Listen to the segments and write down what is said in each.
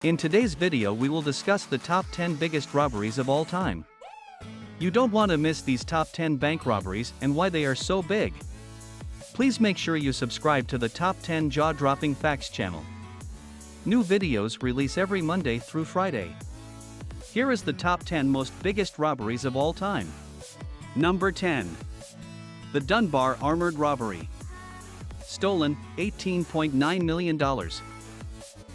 In today's video we will discuss the top 10 biggest robberies of all time. You don't want to miss these top 10 bank robberies and why they are so big. Please make sure you subscribe to the Top 10 Jaw-Dropping Facts channel. New videos release every Monday through Friday. Here is the top 10 most biggest robberies of all time. Number 10. The Dunbar Armored Robbery. Stolen, $18.9 million.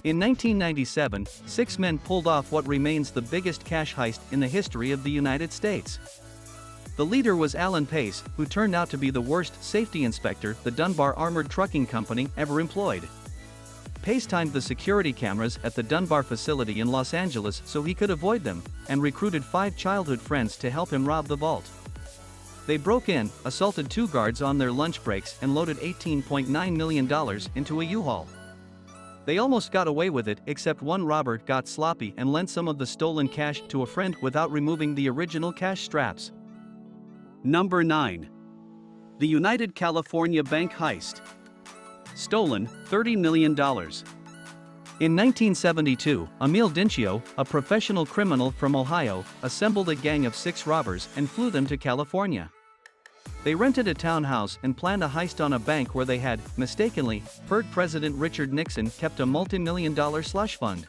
In 1997, 6 men pulled off what remains the biggest cash heist in the history of the United States. The leader was Alan Pace, who turned out to be the worst safety inspector the Dunbar Armored Trucking Company ever employed. Pace timed the security cameras at the Dunbar facility in Los Angeles so he could avoid them, and recruited 5 childhood friends to help him rob the vault. They broke in, assaulted 2 guards on their lunch breaks and loaded $18.9 million into a U-Haul. They almost got away with it, except one robber got sloppy and lent some of the stolen cash to a friend without removing the original cash straps. Number 9. The United California Bank Heist. Stolen, $30 million. In 1972, Emil Dincio, a professional criminal from Ohio, assembled a gang of 6 robbers and flew them to California. They rented a townhouse and planned a heist on a bank where they had, mistakenly, heard President Richard Nixon kept a multi-million-dollar slush fund.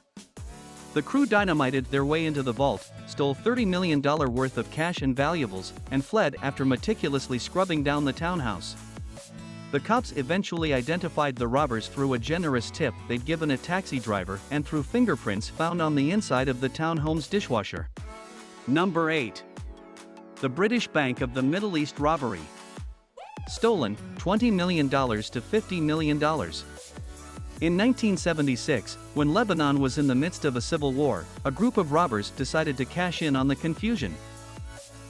The crew dynamited their way into the vault, stole $30 million worth of cash and valuables, and fled after meticulously scrubbing down the townhouse. The cops eventually identified the robbers through a generous tip they'd given a taxi driver and through fingerprints found on the inside of the townhome's dishwasher. Number 8. The British Bank of the Middle East Robbery. Stolen, $20 million to $50 million. In 1976, when Lebanon was in the midst of a civil war, a group of robbers decided to cash in on the confusion.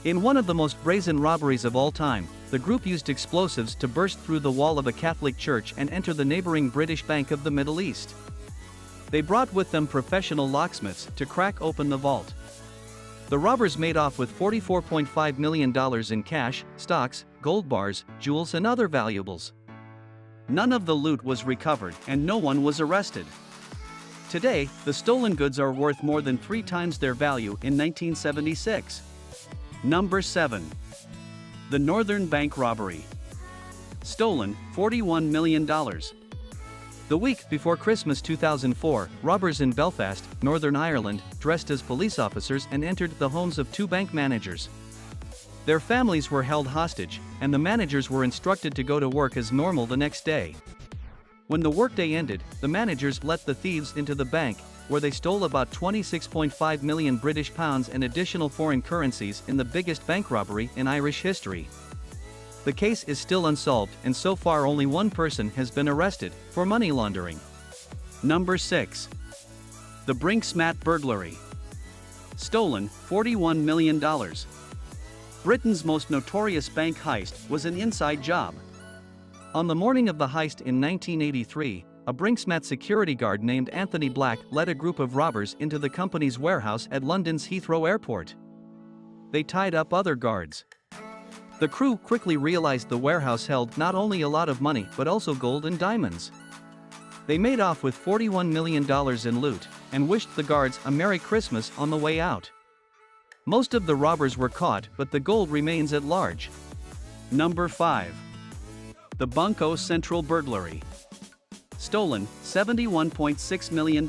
In one of the most brazen robberies of all time, the group used explosives to burst through the wall of a Catholic church and enter the neighboring British Bank of the Middle East. They brought with them professional locksmiths to crack open the vault. The robbers made off with $44.5 million in cash, stocks, gold bars, jewels and other valuables. None of the loot was recovered and no one was arrested. Today, the stolen goods are worth more than 3 times their value in 1976. Number 7. The Northern Bank Robbery. Stolen, $41 million. The week before Christmas 2004, robbers in Belfast, Northern Ireland, dressed as police officers and entered the homes of 2 bank managers. Their families were held hostage, and the managers were instructed to go to work as normal the next day. When the workday ended, the managers let the thieves into the bank, where they stole about £26.5 million British pounds and additional foreign currencies in the biggest bank robbery in Irish history. The case is still unsolved and so far only one person has been arrested for money laundering. Number 6. The Brinksmat Burglary. Stolen, $41 million. Britain's most notorious bank heist was an inside job. On the morning of the heist in 1983, a Brinksmat security guard named Anthony Black led a group of robbers into the company's warehouse at London's Heathrow Airport. They tied up other guards. The crew quickly realized the warehouse held not only a lot of money but also gold and diamonds. They made off with $41 million in loot, and wished the guards a Merry Christmas on the way out. Most of the robbers were caught, but the gold remains at large. Number 5. The Banco Central Burglary. Stolen, $71.6 million.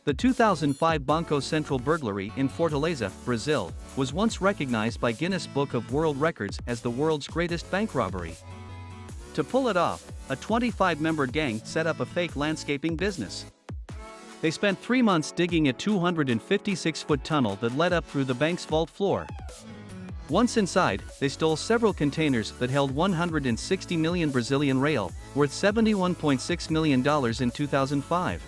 The 2005 Banco Central burglary in Fortaleza, Brazil, was once recognized by Guinness Book of World Records as the world's greatest bank robbery. To pull it off, a 25-member gang set up a fake landscaping business. They spent 3 months digging a 256-foot tunnel that led up through the bank's vault floor. Once inside, they stole several containers that held 160 million Brazilian real, worth $71.6 million in 2005.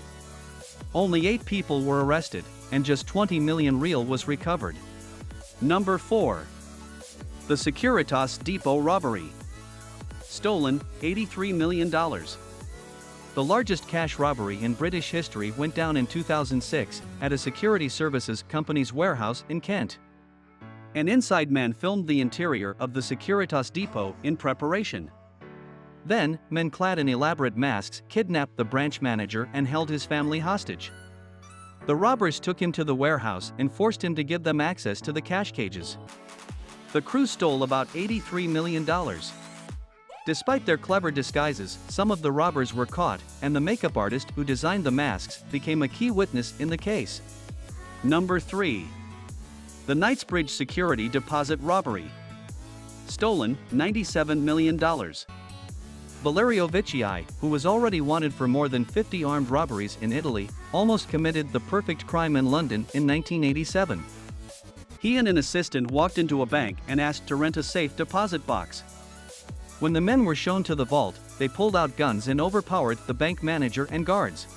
Only 8 people were arrested, and just 20 million real was recovered. Number 4. The Securitas Depot Robbery. Stolen, $83 million. The largest cash robbery in British history went down in 2006, at a security services company's warehouse in Kent. An inside man filmed the interior of the Securitas depot in preparation. Then, men clad in elaborate masks kidnapped the branch manager and held his family hostage. The robbers took him to the warehouse and forced him to give them access to the cash cages. The crew stole about $83 million. Despite their clever disguises, some of the robbers were caught, and the makeup artist who designed the masks became a key witness in the case. Number 3. The Knightsbridge security deposit robbery. Stolen, $97 million. Valerio Vici, who was already wanted for more than 50 armed robberies in Italy, almost committed the perfect crime in London in 1987. He and an assistant walked into a bank and asked to rent a safe deposit box. When the men were shown to the vault, they pulled out guns and overpowered the bank manager and guards.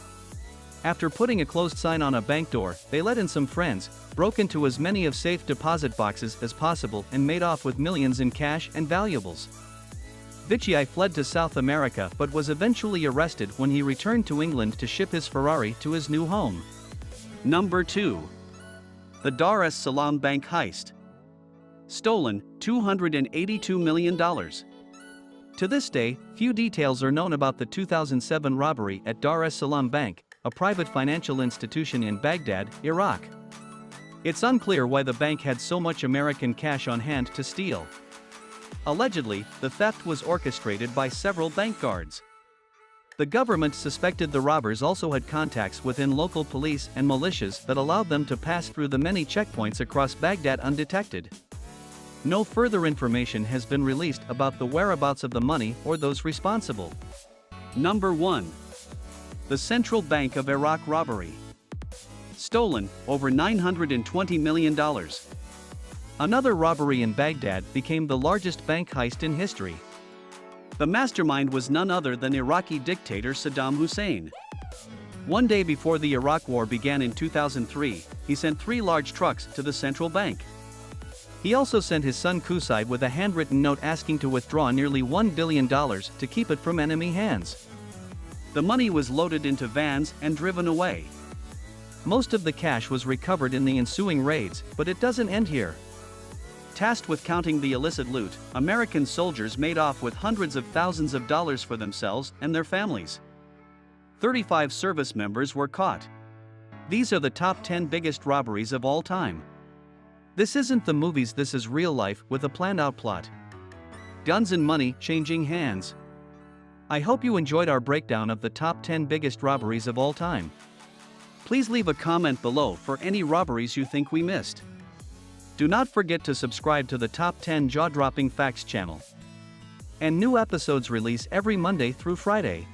After putting a closed sign on a bank door, they let in some friends, broke into as many of safe deposit boxes as possible and made off with millions in cash and valuables. Vici fled to South America but was eventually arrested when he returned to England to ship his Ferrari to his new home. Number 2. The Dar es Salaam bank heist. Stolen, $282 million. To this day, few details are known about the 2007 robbery at Dar es Salaam Bank, a private financial institution in Baghdad, Iraq. It's unclear why the bank had so much American cash on hand to steal. Allegedly, the theft was orchestrated by several bank guards. The government suspected the robbers also had contacts within local police and militias that allowed them to pass through the many checkpoints across Baghdad undetected. No further information has been released about the whereabouts of the money or those responsible. Number 1. The Central Bank of Iraq robbery. Stolen, over $920 million. Another robbery in Baghdad became the largest bank heist in history. The mastermind was none other than Iraqi dictator Saddam Hussein. One day before the Iraq War began in 2003, he sent 3 large trucks to the central bank. He also sent his son Qusay with a handwritten note asking to withdraw nearly $1 billion to keep it from enemy hands. The money was loaded into vans and driven away. Most of the cash was recovered in the ensuing raids, but it doesn't end here. Tasked with counting the illicit loot, American soldiers made off with hundreds of thousands of dollars for themselves and their families. 35 service members were caught. These are the top 10 biggest robberies of all time. This isn't the movies, this is real life with a planned out plot. Guns and money changing hands. I hope you enjoyed our breakdown of the top 10 biggest robberies of all time. Please leave a comment below for any robberies you think we missed. Do not forget to subscribe to the Top 10 Jaw-Dropping Facts channel. And new episodes release every Monday through Friday.